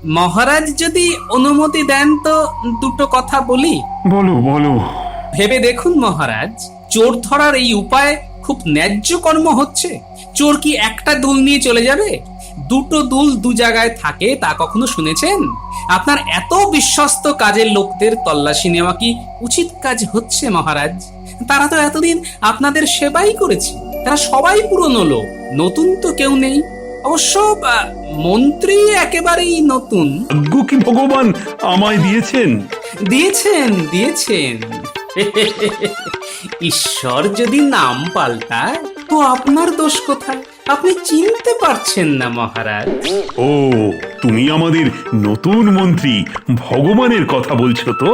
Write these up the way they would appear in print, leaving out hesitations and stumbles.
মহারাজ যদি অনুমতি দেন তো দুটো কথা বলি। বলো বলো। ভেবে দেখুন মহারাজ, চোর ধরার এই উপায় খুব ন্যায্য কর্ম হচ্ছে। চোর কি একটা দুল নিয়ে চলে যাবে? দুটো দুল দু জায়গায় থাকে তা কখনো শুনেছেন? আপনার এত বিশ্বস্ত কাজের লোকদের তল্লাশি নেওয়া কি উচিত কাজ হচ্ছে মহারাজ? তারা তো এতদিন আপনাদের সেবাই করেছে, তারা সবাই পুরনো লোক, নতুন তো কেউ নেই। অবশ্য মন্ত্রী একেবারেই নতুন। ভাগ্য কি ভগবান আমায় দিয়েছেন? দিয়েছেন দিয়েছেন। ঈশ্বর যদি নাম পাল্টায় তো আপনার দোষ কোথায়? আপনি চিনতে পারছেন না মহারাজ। ও, তুমি আমাদের নতুন মন্ত্রী ভগবানের কথা বলছো তো?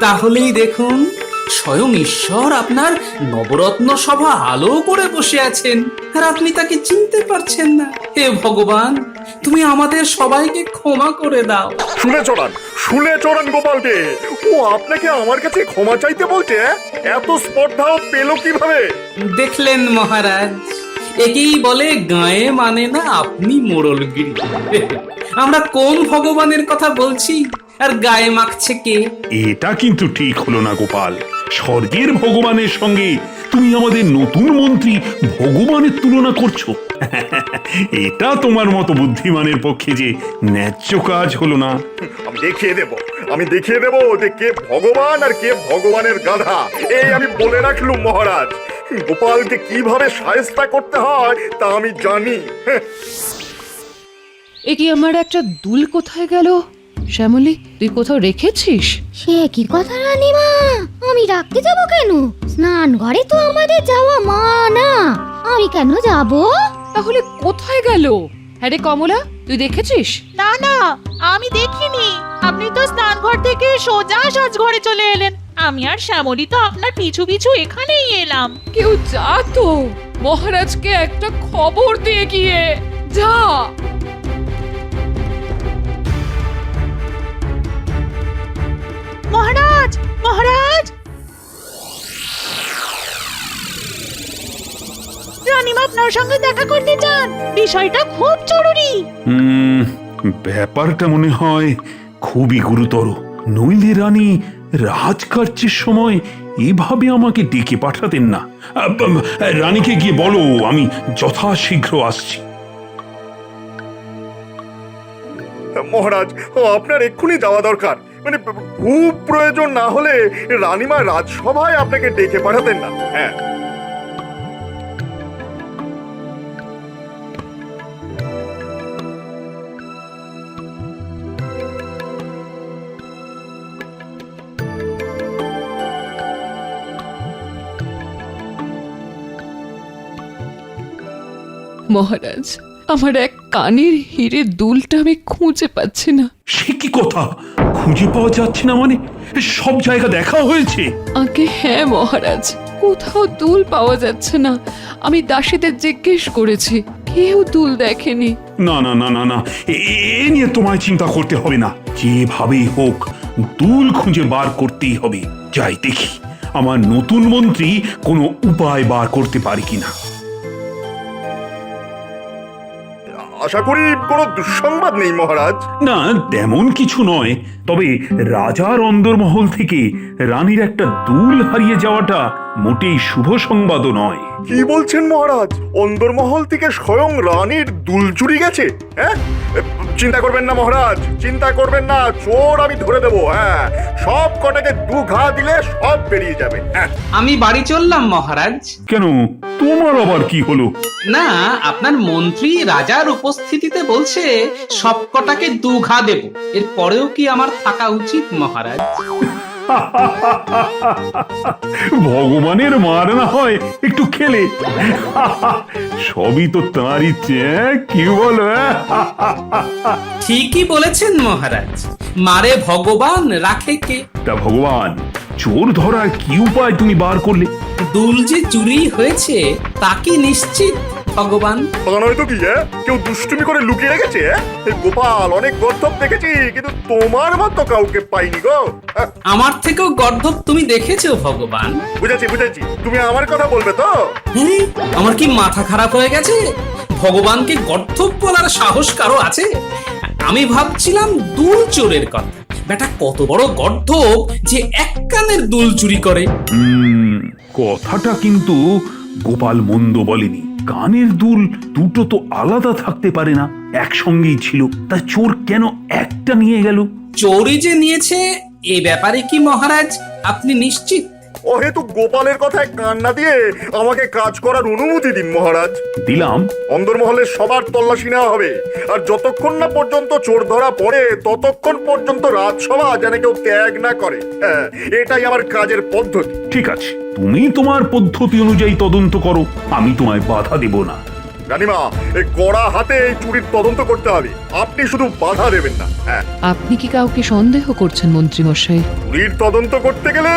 তাহলেই দেখুন, স্বয়ং ঈশ্বর আপনার নবরত্ন সভা আলো করে বসে আছেন, আর আপনি তাকে চিনতে পারছেন না। হে ভগবান, তুমি আমাদের সবাইকে ক্ষমা করে দাও। শুনে চড়ান গোপালকে। ও আপনাকে আমার কাছে ক্ষমা চাইতে বলছে? এত স্পর্ধাও পেল কিভাবে? দেখলেন মহারাজ, একেই বলে গায়ে মানে না আপনি মোড়লগিরি। আমরা কোন ভগবানের কথা বলছি আর গায়ে মাখছে কে? এটা কিন্তু ঠিক হলো না গোপাল। স্বর্গের ভগবানের সঙ্গে তুমি আমাদের নতুন মন্ত্রী ভগবানের তুলনা করছো। এটা তোমার মতো বুদ্ধিমানের পক্ষে যে ন্যায্য কাজ হলো না। আমি দেখিয়ে দেব যে কে ভগবান আর কে ভগবানের গাধা। এই আমি বলে রাখলুম মহারাজ। গোপালকে কিভাবে শায়েস্তা করতে হয় তা আমি জানি। এ কি, আমার একটা দুল কোথায় গেল? শ্যামলী, তুই কোথাও রেখেছিস? সে কি কথা রানীমা, আমি রাখতে যাব কেন? স্নান ঘরে তো আমাদের যাওয়া মানা, আমি কেন যাব? তাহলে কোথায় গেল? হ্যাঁ রে কমলা, তুই দেখেছিস? না না, আমি দেখিনি। আপনি তো স্নানঘর থেকে সোজা সাজঘরে চলে এলেন। আমি আর শ্যামলী তো আপনার পিছু পিছু এখানেই এলাম। কেউ যা তো, মহারাজকে একটা খবর দিয়ে গিয়ে যা। মহারাজ, মহারাজ! রানীমা আপনার সঙ্গে দেখা করতে চান, বিষয়টা খুব জরুরি। ব্যাপারটা মনে হয় খুবই গুরুতর। নইলে রানী রাজকার্যের সময় এভাবে আমাকে ডেকে পাঠাতেন না। রানীকে গিয়ে বলো আমি যথাশীঘ্র আসছি। মহারাজ, আপনার এক্ষুনি যাওয়া দরকার। মানে খুব প্রয়োজন না হলে রানীমা রাজসভায় আপনাকে ডেকে পাঠাতেন না। হ্যাঁ, মহারাজ, আমার এক কানের হীরের দুলটা আমি খুঁজে পাচ্ছি না। সে কি কথা? খুঁজে পাওয়া যাচ্ছে না মানে? সব জায়গা দেখা হয়েছে? আগে হ্যাঁ মহারাজ, কোথাও দুল পাওয়া যাচ্ছে না। আমি দাসীদের জিজ্ঞেস করেছি, কেউ দুল দেখেনি। না না না না না, এ নিয়ে তোমায় চিন্তা করতে হবে না। যেভাবেই হোক দুল খুঁজে বার করতেই হবে। যাই দেখি আমার নতুন মন্ত্রী কোনো উপায় বার করতে পারে কিনা। আশা করি কোনো দুঃসংবাদ নেই মহারাজ। না, তেমন কিছু নয়। তবে রাজার অন্দরমহল থেকে রানীর একটা দুল হারিয়ে যাওয়াটা মোটেই শুভ সংবাদও নয়। কি বলছেন মহারাজ? অন্দরমহল থেকে স্বয়ং রানীর দুল চুরি গেছে? হ্যাঁ, চিন্তা করবেন না মহারাজ, চিন্তা করবেন না। চোর আমি ধরে দেবো। হ্যাঁ, সব কটাকে দু ঘা দিলে সব বেরিয়ে যাবে। হ্যাঁ, আমি বাড়ি চললাম মহারাজ। কেন, তোমার আবার কি হলো? না, আপনার মন্ত্রী রাজার উপস্থিতিতে বলছে সব কটাকে দু ঘা দেব। এর পরেও কি আমার থাকা উচিত মহারাজ? ভগবানের মার না হয় একটু খেলে। সবই তো তাঁর ইচ্ছে, কি বলো? ঠিকই বলেছেন মহারাজ, মারে ভগবান রাখে কে? তা ভগবান, চোর ধরার কি উপায় তুমি বার করলে? দুল যে চুরি হয়েছে তা কি নিশ্চিত ভগবান? তা নয় তো কি? কেউ দুষ্টুমি করে লুকিয়ে রেখেছে? গোপাল, অনেক গর্ধব দেখেছি, কিন্তু তোমার মতো কাউকে পাইনি গো। আমার থেকেও গর্ধব তুমি দেখেছো ভগবান? বুঝেছি বুঝেছি, তুমি আমার কথা বলবে তো? হ্যাঁ, আমার কি মাথা খারাপ হয়ে গেছে? ভগবানকে গর্ধব বলার সাহস কারো আছে? আমি ভাবছিলাম দুল চোরের কথা। বেটা কত বড় গর্ধব যে এক কানের দুল চুরি করে। কথাটা কিন্তু গোপাল মন্দ বলেনি। কানের দুল দুটো তো আলাদা থাকতে পারে না, একসঙ্গেই ছিল। তা চোর কেন একটা নিয়ে গেল? চোরই যে নিয়েছে এ ব্যাপারে কি মহারাজ আপনি নিশ্চিত? অহেতু গোপালের কথায় কান না দিয়ে আমাকে কাজ করার অনুমতি দিন মহারাজ। দিলাম। অন্দরমহলের সবার তল্লাশি নেওয়া হবে, আর যতক্ষণ না পর্যন্ত চোর ধরা পড়ে ততক্ষণ পর্যন্ত রাজসভা যেন কেউ ত্যাগ না করে। হ্যাঁ, এটাই আমার কাজের পদ্ধতি। ঠিক আছে, তুমি তোমার পদ্ধতি অনুযায়ী তদন্ত করো, আমি তোমায় বাধা দেব না। রানীমা, এই কড়া হাতে এই চুরির তদন্ত করতে হবে, আপনি শুধু বাধা দেবেন না। হ্যাঁ, আপনি কি কাউকে সন্দেহ করছেন মন্ত্রী মশাই? চুরির তদন্ত করতে গেলে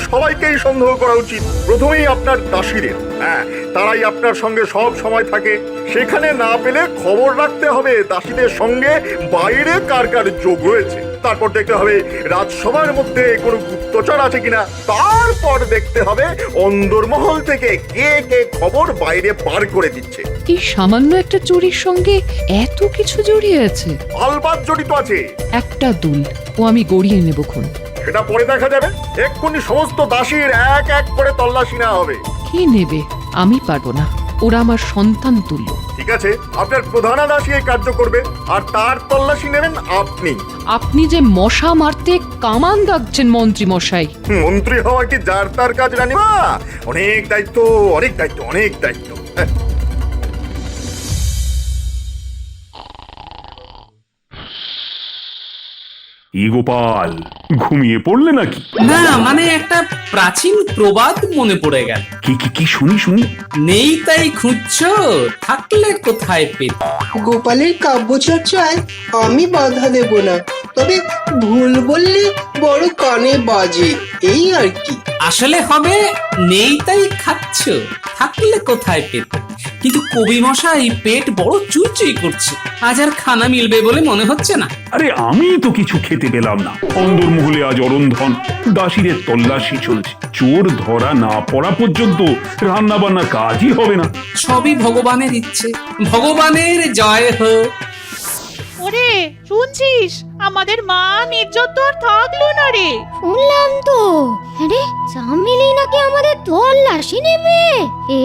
সবাইকেই সন্দেহ করা উচিত। প্রথমেই আপনার দাসীদের, হ্যাঁ, তারাই আপনার সঙ্গে সব সময় থাকে। সেখানে না পেলে খবর রাখতে হবে দাসীদের সঙ্গে বাইরে কার কার যোগ রয়েছে। তারপর দেখতে হবে রাজসভার মধ্যে কোনো গুপ্তচর আছে কিনা। তারপর দেখতে হবে অন্দরমহল থেকে কে কে খবর বাইরে পার করে দিচ্ছে। এই সামান্য একটা চুরির সঙ্গে এত কিছু জড়িয়ে আছে? আলবাত জড়িত আছে। একটা দুল ও আমি গড়িয়ে নেবক্ষণ। সেটা পরে দেখা যাবে। এক্ষুনি সমস্ত দাসীর এক এক করে তল্লাশি নেওয়া হবে। কি নেবে? আমি পারবো না, ওরা আমার সন্তান তুল্য। ঠিক আছে, আপনার প্রধানা দাসী এই কার্য করবে, আর তার তল্লাশি নেবেন আপনি। আপনি যে মশা মারতে কামান দাগছেন মন্ত্রী মশাই। মন্ত্রী হওয়া কি যার তার কাজ রানীমা? অনেক দায়িত্ব, অনেক দায়িত্ব, অনেক দায়িত্ব। হ্যাঁ। ই গোপাল, ঘুমিয়ে পড়লে নাকি? না মানে একটা প্রাচীন প্রবাদ মনে পড়ে গেল। কি কি কি শুনি শুনি। নেই তাই খুঁজছো, থাকলে কোথায় পেতে। গোপালের কাব্যচর্চায় আমি বাধা দেব না, তবে ভুল বললে বড় কানে বাজে, এই আর কি। আসলে হবে নেই তাই খাচ্ছ, থাকলে কোথায় পেতে। কিন্তু কবি মশাই পেট বড় চুইচুই করছে, আজ আর খানা মিলবে বলে মনে হচ্ছে না। আরে আমি তো কিছু খেতে পেলাম না। অন্দরমহলে আজ অরন্ধন, দাসীদের তল্লাশি চলছে। চোর ধরা না পড়া পর্যন্ত রান্না বান্না কাজই হবে না। সবই ভগবানের ইচ্ছে, ভগবানের জয় হোক। ওরে শুনছিস, আমাদের মা ইজ্জত তো আর থাকলো না রে। শুনলাম তো। আরে চামেলি নাকি আমাদের তল্লাশি নেবে?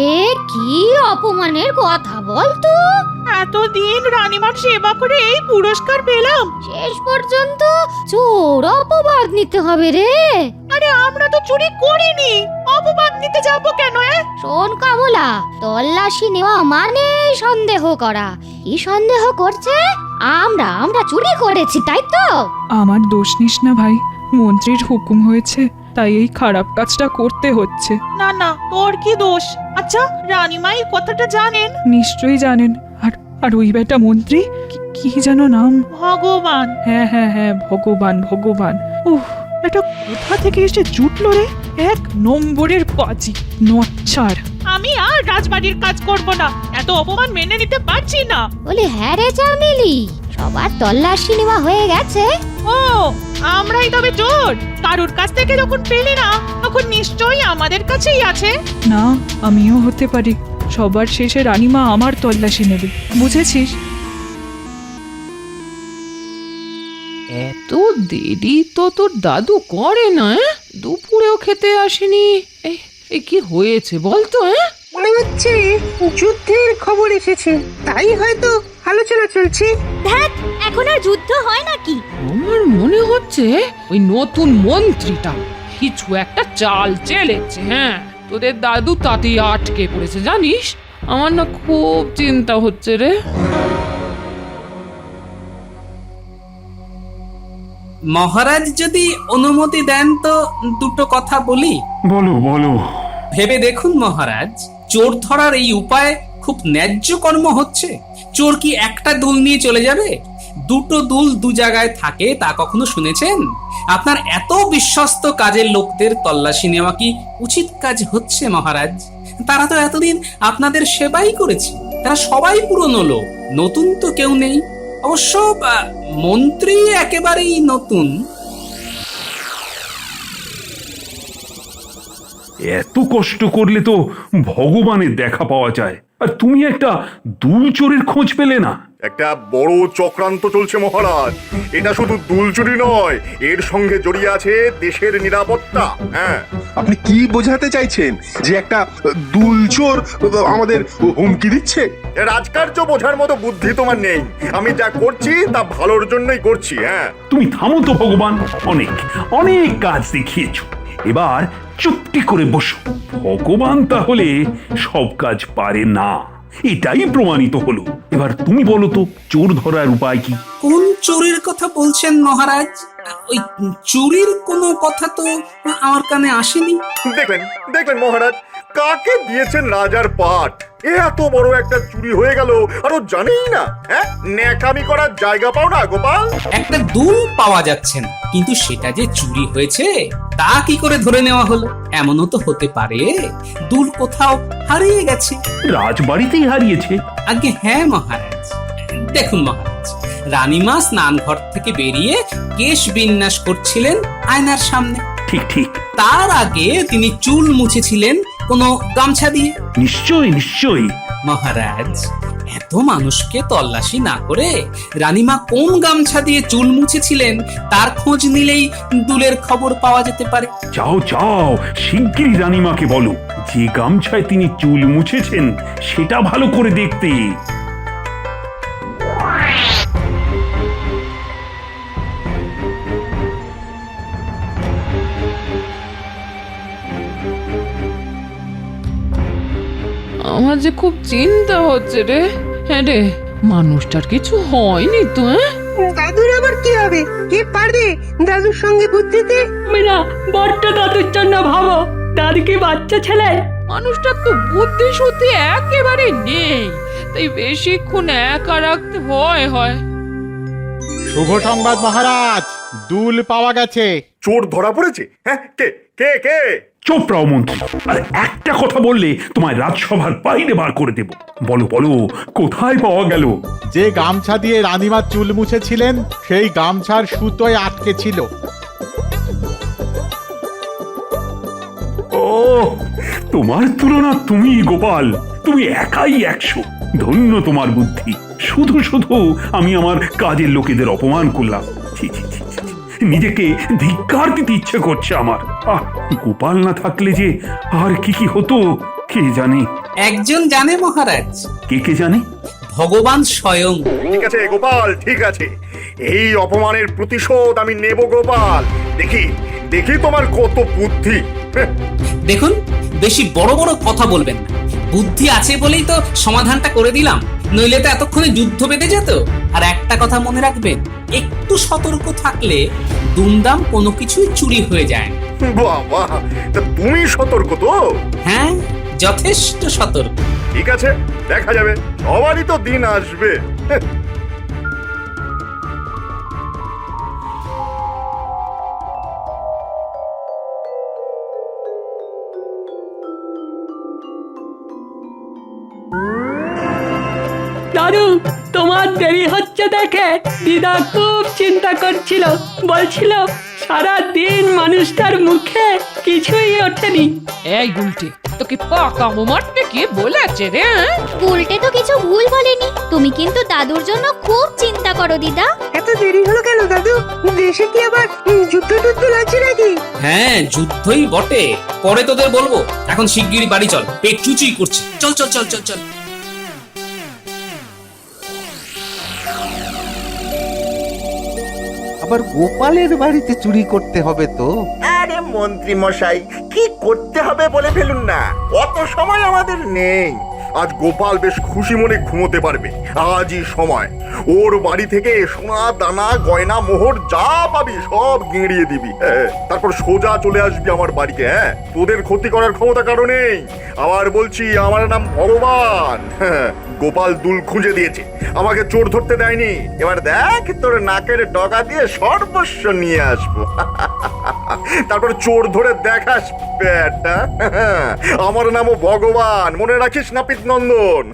এ কি অপমানের কথা বলতো। এতদিন রানীমার সেবা করে এই পুরস্কার পেলাম, শেষ পর্যন্ত চোর অপবাদ নিতে হবে রে। আরে আমরা তো চুরি করিনি, অপবাদ নিতে যাবো কেন? শোন কামলা, তল্লাশি নেওয়া মানে সন্দেহ করা। কি সন্দেহ করছে? আমরা চুরি করেছি, তাই তো? আমার দোষ নিস না ভাই, মন্ত্রীর হুকুম হয়েছে তাই এই খারাপ কাজটা করতে হচ্ছে। না না, তোর কি দোষ? আচ্ছা, রানীমা এই কথাটা জানেন? নিশ্চয়ই জানেন। আর আর ওই বেটা মন্ত্রী, কি যেন নাম? ভগবান। হ্যাঁ হ্যাঁ হ্যাঁ, ভগবান ভগবান। উহ, এটা কোথা থেকে এসে জুটলো রে? এক নম্বরের পাজি, নচ্ছাড়। আমি আর রাজবাড়ির কাজ করব না, এত অপমান মেনে নিতে পারছি না। বলি হ্যাঁ রে চামেলি, সবার তল্লাশি নেওয়া হয়ে গেছে। ও, আমরাই তবে চোর? কারুর কাছ থেকে যখন পেলে না, তখন নিশ্চয়ই আমাদের কাছেই আছে। না, আমিও হতে পারি। সবার শেষে রানীমা আমার তল্লাশি নেবে, বুঝেছিস? এত দেরি তো তোর দাদু করে না? দুপুরেও খেতে আসেনি। এই কি হয়েছে বলতো? মনে হচ্ছে যুদ্ধের খবর এসেছে, তাই হয়তো আলোচনা চলছে। দেখ, এখন আর যুদ্ধ হয় নাকি? আমার মনে হচ্ছে ওই নতুন মন্ত্রীটা কিছু একটা চাল চেলেছে। হ্যাঁ, তোদের দাদু তাতেই আটকে পড়েছে জানিস। আমার না খুব চিন্তা হচ্ছে রে। মহারাজ যদি অনুমতি দেন তো দুটো কথা বলি। বলো বলো। ভেবে দেখুন মহারাজ, চোর ধরার এই উপায় খুব ন্যায্য কর্ম হচ্ছে। চোর কি একটা দুল নিয়ে চলে যাবে? দুটো দুল দু জায়গায় থাকে তা কখনো শুনেছেন? আপনার এত বিশ্বস্ত কাজের লোকদের তল্লাশি নেওয়া কি উচিত কাজ হচ্ছে মহারাজ? তারা তো এতদিন আপনাদের সেবাই করেছে, তারা সবাই পুরনো লোক, নতুন তো কেউ নেই। অবশ্য মন্ত্রী একেবারেই নতুন। এত কষ্ট করলে তো ভগবানের দেখা পাওয়া যায়। আর তুমি একটা দুল চোরের খোঁজ পেলে না? একটা বড় চক্রান্ত চলছে মহারাজ। এটা শুধু দুল চুরি নয়, এর সঙ্গে জড়িয়ে আছে দেশের নিরাপত্তা। হ্যাঁ, আপনি কি বোঝাতে চাইছেন যে একটা দুলচোর আমাদের হুমকি দিচ্ছে? রাজকার্য বোঝার মতো বুদ্ধি তোমার নেই। আমি যা করছি তা ভালোর জন্যই করছি। হ্যাঁ, তুমি থামো তো ভগবান, অনেক অনেক কাজ দেখিয়েছো, এবার চুপটি করে বসো। ভগবান তাহলে সব কাজ পারে না, এটাই প্রমাণিত হলো। এবার তুমি বলো তো চোর ধরার উপায় কি? কোন চুরির কথা বলছেন মহারাজ? ওই চুরির কোনো কথা তো আমার কানে আসেনি। দেখলেন দেখলেন মহারাজ, কাকে দিয়েছেন রাজার পাট? এত বড় একটা চুরি হয়ে গেল আর ও জানেই না। হ্যাঁ, ন্যাকামি করার জায়গা পাও না গোপাল। একটা দুল পাওয়া যাচ্ছে না, কিন্তু সেটা যে চুরি হয়েছে তা কি করে ধরে নেওয়া হলো? এমনও তো হতে পারে দুল কোথাও হারিয়ে গেছে। রাজবাড়িতেই হারিয়েছে? আগে হ্যাঁ মহারাজ। দেখুন মহারাজ, রানীমা স্নান ঘর থেকে বেরিয়ে কেশ বিন্যাস করছিলেন আয়নার সামনে। ঠিক ঠিক। তার আগে তিনি চুল মুছেছিলেন কোনো গামছা দিয়ে। নিশ্চয়ই নিশ্চয়ই। মহারাজ, এত মানুষকে তল্লাশি না করে রানীমা কোন গামছা দিয়ে চুল মুছেছিলেন তার খোঁজ নিলেই দুলের খবর পাওয়া যেতে পারে। যাও যাও, শিগগিরই রানীমাকে বলো যে গামছায় তিনি চুল মুছেছেন সেটা ভালো করে দেখতে। আমার যে খুব চিন্তা হচ্ছে রে। হ্যাঁ রে, মানুষটার কিছু হয়নি তো? দাদুর আবার কি হবে? কে পারবে দাদুর সঙ্গে বুদ্ধিতে? মিনা বড্ড দাদুর জন্য ভাবো, দাদু কি বাচ্চা ছেলে? মানুষটার তো বুদ্ধি শুদ্ধি একেবারে নেই, তাই বেশিক্ষণ একা রাখতে ভয় হয়। শুভ সংবাদ মহারাজ, দুল পাওয়া গেছে। চোর ধরা পড়েছে? হ্যাঁ, কে কে কে? চুপ রাও মন্ত্রী, আর একটা কথা বললে তোমায় রাজসভার বাইরে বার করে দেব। বলো বলো, কোথায় পাওয়া গেল? যে গামছা দিয়ে রানীমা চুল মুছেছিলেন সেই গামছার সুতোয় আটকে ছিল। ও, তোমার তুলনা তুমি গোপাল, তুমি একাই 100। ধন্য তোমার বুদ্ধি। শুধু শুধু আমি আমার কাজের লোকেদের অপমান করলাম। ছি, ছি, ছি, ছি, ছি। নিজেকে ধিক্কার দিতে ইচ্ছে করছে আমার। গোপাল না থাকলে যে আর কি কি হতো কে জানে। একজন জানে মহারাজ। কে কে জানে? ভগবান স্বয়ং। ঠিক আছে গোপাল, ঠিক আছে। এই অপমানের প্রতিশোধ আমি নেব গোপাল। দেখি দেখি তোমার কত বুদ্ধি। হ্যাঁ, দেখুন, বেশি বড় বড় কথা বলবেন না। বুদ্ধি আছে বলেই তো সমাধানটা করে দিলাম, নইলে তো এতক্ষণে যুদ্ধ বেঁধে যেত। আর একটা কথা মনে রাখবেন, একটু সতর্ক থাকলে দুমদাম কোনো কিছুই চুরি হয়ে যায়। বাবা, তা তুমি সতর্ক তো? হ্যাঁ, যথেষ্ট সতর্ক। ঠিক আছে, দেখা যাবে। সবারই তো দিন আসবে। হ্যাঁ, দাদু, তোমার দেরি হচ্ছে দেখে দিদা খুব চিন্তা করছিল, বলছিল সারা দিন মানুষটার মুখে কিছুই ওঠেনি। এই গুলটে, তোকে পাকামো মারতে কে বলেছে রে? উল্টে তো কিছু ভুল বলেনি। তুমি কিন্তু দাদুর জন্য খুব চিন্তা করো দিদা। এত দেরি হলো কেন দাদু? দেশে কি আবার যুদ্ধ টুদ্ধ লাগছে নাকি? হ্যাঁ, যুদ্ধই বটে। পরে তোদের বলবো, এখন শিগগিরই বাড়ি চল, পেট চুচুই করছে। চল চল চল চল চল। আবার গোপালের বাড়িতে চুরি করতে হবে তো? আরে মন্ত্রী মশাই, কি করতে হবে বলে ফেলুন না, অত সময় আমাদের নেই। আজ গোপাল বেশ খুশি মনে ঘুমোতে পারবে। আজই সময়। ওর বাড়ি থেকে সোনা দানা গয়না মোহর যা পাবি সব গেঁড়িয়ে দিবি। তারপর সোজা চলে আসবি আমার বাড়িতে। হ্যাঁ, তোদের ক্ষতি করার ক্ষমতা কারো নেই। আবার বলছি, আমার নাম ভগবান। গোপাল দুল খুঁজে দিয়েছে, আমাকে চোর ধরতে দেয়নি। এবার দেখ, তোর নাকের ডগা দিয়ে সর্বস্ব নিয়ে আসবো। তারপর চোর ধরে দেখাস বেটা। আমার নামও ভগবান, মনে রাখিস নাপিত নন্দন।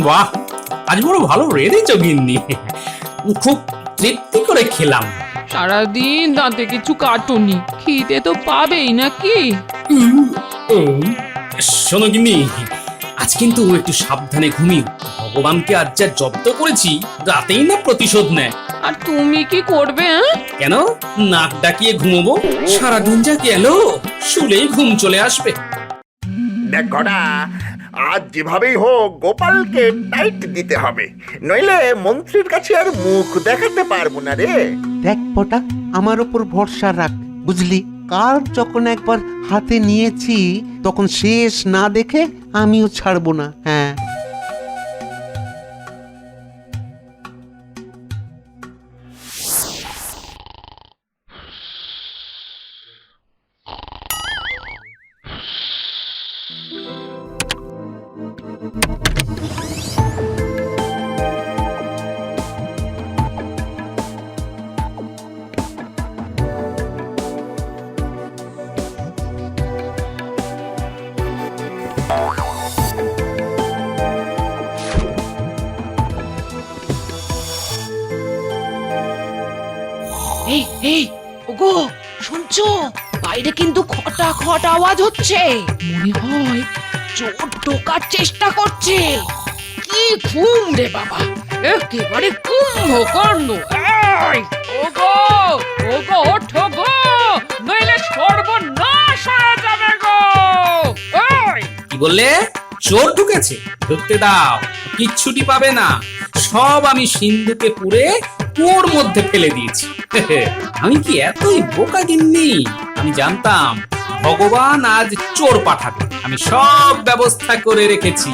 বাহ, আজ বড় ভালো রেঁধেছ গিন্নি। খুব তৃপ্তি করে খেলাম। সারাদিন দাঁতে কিছু কাটুনি, খিদে তো পাবেই নাকি? শোনো গিন্নি, আজ কিন্তু একটু সাবধানে ঘুমিও। ভগবানকে আজ যা জব্দ করেছি, রাতেই না প্রতিশোধ নেয়। আর তুমি কি করবে? কেন নাক ডাকিয়ে ঘুমোবো? সারাদিন যা গেল, শুলেই ঘুম চলে আসবে। দেখ ঘটা, আজ যেভাবেই হোক গোপালকে টাইট দিতে হবে, নইলে মন্ত্রীর কাছে আর মুখ দেখাতে পারবো না রে। দেখ পটা, আমার ওপর ভরসা রাখ, বুঝলি? কাল যখন একবার হাতে নিয়েছি তখন শেষ না দেখে আমিও ছাড়বো না। হ্যাঁ, এই এই ওগো, শুনছো? বাইরে কিন্তু খটা খটা আওয়াজ হচ্ছে। মনে হয় চোর ঢোকার চেষ্টা করছে। কি ঘুম রে বাবা, একেবারে কুম্ভকর্ণ। এই ওগো, ওগো ওঠো গো, নইলে সর্বনাশ হয়ে যাবে গো। এই কি বললে? চোর ঢুকেছে? ঢুকতে দাও, কিচ্ছুটি পাবে না। সব আমি সিন্ধুকে পুরে কুয়োর মধ্যে ফেলে দিয়েছি। আমি কি এতই বোকা গিন্নি? আমি জানতাম ভগবান আজ চোর পাঠাবে। আমি সব ব্যবস্থা করে রেখেছি।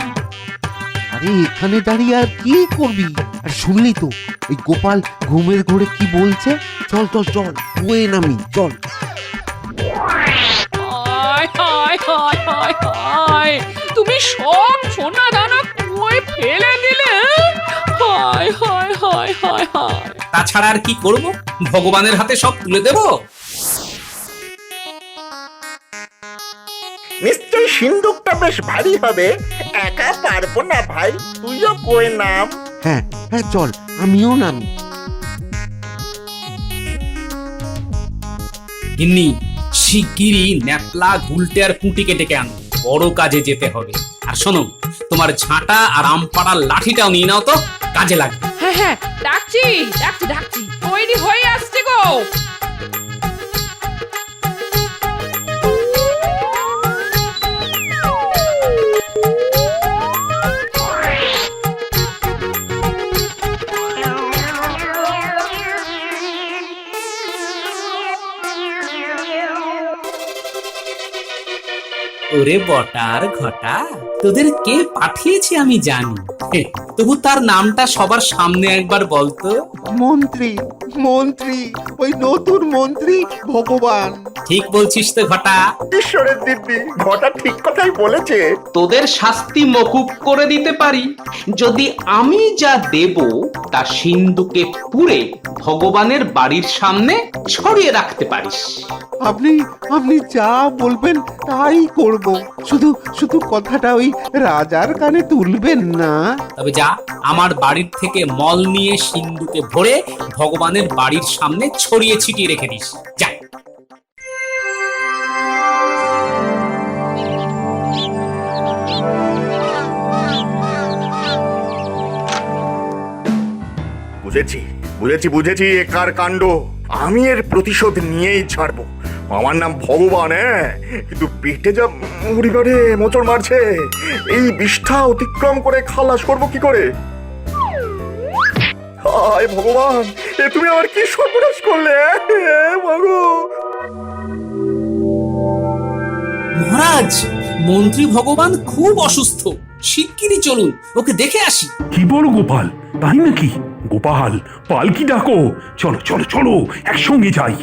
আরে এখানে দাঁড়িয়ে আর কি করবি? আর শুনলি তো এই গোপাল ঘুমের ঘোরে কি বলছে? চল চল চল, কুয়ে নামি, চল। হায় হায় হায় হায় হায়, তুমি সব সোনা দানা কুয়োয় ফেলে দিলে? হায় হায় হায় হায় হায়। তাছাড়া আর কি করব? ভগবানের হাতে সব তুলে দেব। নিশ্চয়ই সিন্দুকটা বেশ ভারী হবে, একা পারবো না ভাই, তুইও কই নাম। হ্যাঁ হ্যাঁ, চল, আমিও নামি। গিন্নি, শিগগিরই ন্যাপলা, গুলটে আর পুঁটিকে ডেকে আনো, বড় কাজে যেতে হবে। আর শোনো, তোমার ঝাঁটা আর আমপাড়ার লাঠিটাও নিয়ে নাও তো, কাজে লাগবে। হ্যাঁ হ্যাঁ, ডাকছি ডাকছি ডাকছি, তৈরি হয়ে আসছে গো। ওরে বটার ঘটা, তোদের কে পাঠিয়েছে আমি জানি, তবু তার নামটা সবার সামনে একবার বলতো। মন্ত্রী, মন্ত্রী, ওই নতুন মন্ত্রী ভগবান। ঠিক বলছিস তো ঘটা? ঈশ্বরের দিব্যি, ঘটা ঠিক কথাই বলেছে। তোদের শাস্তি মকুব করে দিতে পারি যদি আমি যা দেব তা সিন্ধুকে পুরে ভগবানের বাড়ির সামনে ছড়িয়ে রাখতে পারিস। আপনি আপনি যা বলবেন তাই করব, শুধু শুধু কথাটা ওই রাজার কানে তুলবেন না। তবে যা, আমার বাড়ির থেকে মল নিয়ে সিন্ধুকে ভরে ভগবানের বাড়ির সামনে ছড়িয়ে ছিটিয়ে রেখে দিস, যা। বুঝেছি বুঝেছি বুঝেছি, এ কার কাণ্ড। আমি এর প্রতিশোধ নিয়েই ছাড়বো। আমার নাম ভগবান, হ্যাঁ, কিন্তু পেটে যা পরিবারে মোচড় মারছে, এই বিষ্ঠা অতিক্রম করে খালাস করবো কি করে? হায় ভগবান, এ তুমি আমার কি সর্বনাশ করলে মাগো। মহারাজ, মন্ত্রী ভগবান খুব অসুস্থ, শিগগিরই চলুন ওকে দেখে আসি। কি বলো গোপাল, তাই নাকি? গোপাল, পালকি ডাকো, চলো চলো চলো, একসঙ্গে যাই।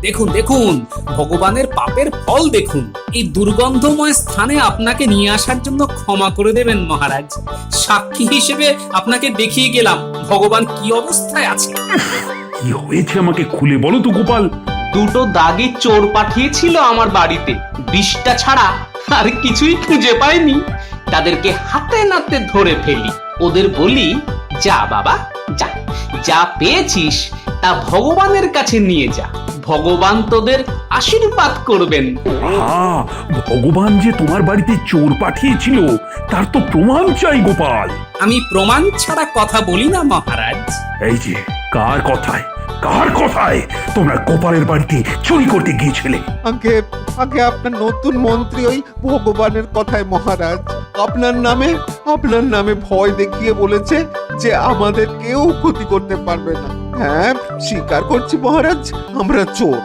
দেখুন দেখুন, ভগবানের পাপের ফল দেখুন। এই দুর্গন্ধময় স্থানে আপনাকে নিয়ে আসার জন্য ক্ষমা করে দেবেন মহারাজ। সাক্ষী হিসেবে আপনাকে দেখিয়ে গেলাম ভগবান কি অবস্থায় আছে। কি হয়েছে আমাকে খুলে বলো তো গোপাল। দুটো দাগি চোর পাঠিয়েছিল আমার বাড়িতে, বিষটা ছাড়া আর কিছুই খুঁজে পাইনি, তাদেরকে হাতে নাতে ধরে ফেলি। ওদের বলি, যা বাবা যা, যা পেয়েছিস তা ভগবানের কাছে নিয়ে যা, ভগবান তোদের আশীর্বাদ করবেন। হ্যাঁ, ভগবান যে তোমার বাড়িতে চোর পাঠিয়েছিল তার তো প্রমাণ চাই গোপাল। আমি প্রমাণ ছাড়া কথা বলি না মহারাজ। এই যে কার কথায় তোমরা গোপালের বাড়িতে চুরি করতে গিয়েছিলে? আগে আগে আপনার নতুন মন্ত্রী ওই ভগবানের কথায় মহারাজ আপনার নামে ভয় দেখিয়ে বলেছে যে আমাদের কেউ ক্ষতি করতে পারবে না। হ্যাঁ, স্বীকার করছি মহারাজ, আমরা চোর,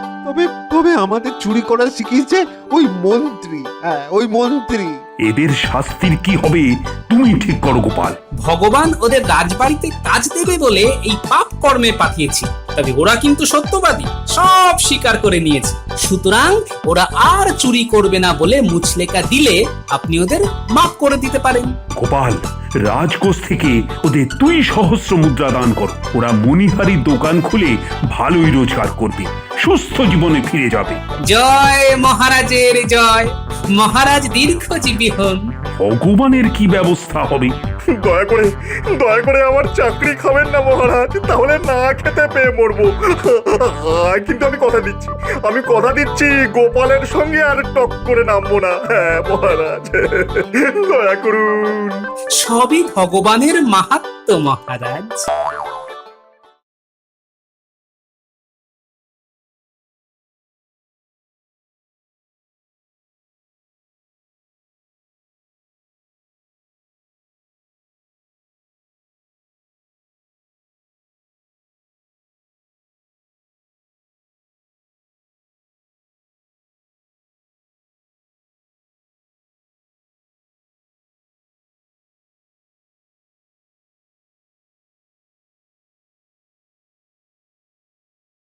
তবে আমাদের চুরি করা শিখিয়েছে ওই মন্ত্রী। হ্যাঁ, ওই মন্ত্রী। এদের শাস্তির কি হবে তুমি ঠিক করো গোপাল। ভগবান ওদের রাজবাড়িতে কাজ দেবে বলে এই পাপ কর্মে পাঠিয়েছি, তবে ওরা কিন্তু সত্যবাদী, সব স্বীকার করে নিয়েছে। সুতরাং ওরা আর চুরি করবে না বলে মুচলেকা দিলে আপনি ওদের মাফ করে দিতে পারেন। গোপাল, রাজকোষ থেকে ওদের 2 সহস্র মুদ্রা দান করো। ওরা মণিহারির দোকান খুলে ভালোই রোজগার করবে, সুস্থ জীবনে ফিরে যাবে। জয় মহারাজের জয়, মহারাজ দীর্ঘজীবী হন। ভগবানের কি ব্যবস্থা হবে? দয়া করে আমার চাকরি খাবেন না মহারাজ, তাহলে না খেতে পেয়ে মরবো। কিন্তু আমি কথা দিচ্ছি গোপালের সঙ্গে আর টক করে নামবো না। হ্যাঁ মহারাজ, দয়া করুন। সবই ভগবানের মাহাত্ম্য মহারাজ।